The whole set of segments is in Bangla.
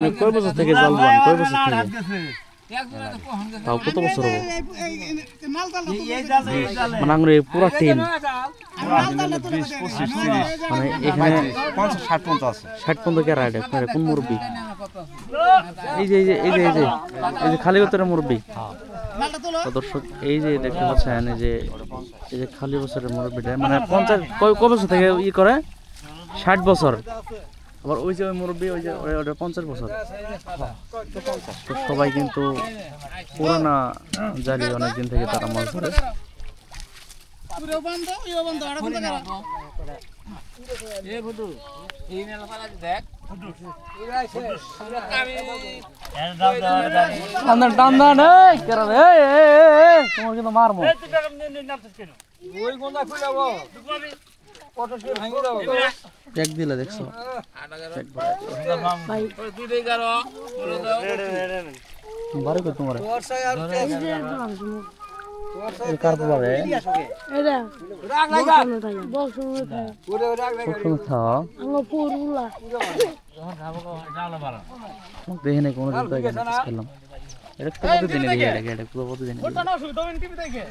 কয় বছর থেকে জালবান কয় বছর থেকে তাও কত বছর হবে মানে আঙুরে পুরা টিম মানে এখানে 50-60 কে রাইড কোন মুরব্বী এই যে খালি বছরের মুরব্বী দর্শক এই যে দেখতে পাচ্ছেন এই যে খালি বছরের মুরব্বীটা মানে 50 কয় বছর থেকে ই করে 60 বছর আবার ওই যে ওই মুরব্বী ওই যে 50 বছর তো সবাই কিন্তু পুরানা জালি অনেকদিন থেকে তারা মাছ ধরে মারবো চেক দিলে দেখছো বারে কই তোমারে এই কার পাবে এটা রাগ লাগা বল শুনে থাকে শুনে থাও আমো পুরুলা যখন খাবো জালা বাড়া দেখে নাই কোন দিন তো খেলাম এটা তো প্রতিদিন দেখি এটা পুরো প্রতিদিন ওটা না শুধু তুমি টিভি দেখে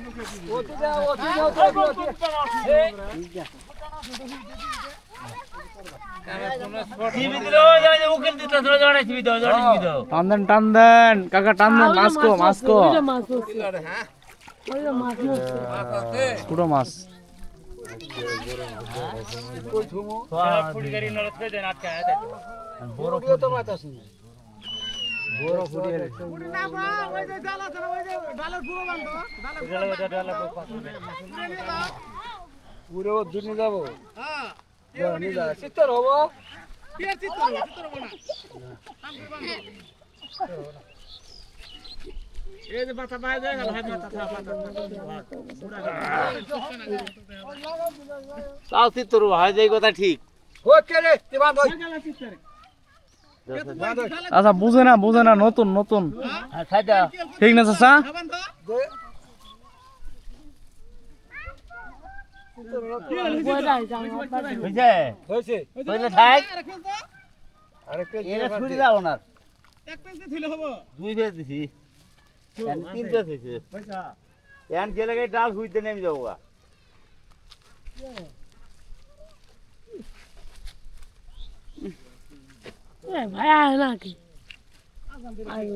ওটি যাও টান কাকা টান মাস্কো পুরো মাছ পুরো দুনি যাবো চিত্তর হবো এই যে বাতা বাই যায় গেল হাত মাথা তাও চিত্তর হয় যাই কথা ঠিক ওকে রে তে বাঁধ ওই আচ্ছা বুঝে না নতুন ঠিক না চাচা ডাল হুইতে নেমে যাবো ভাই আয় না কি আয়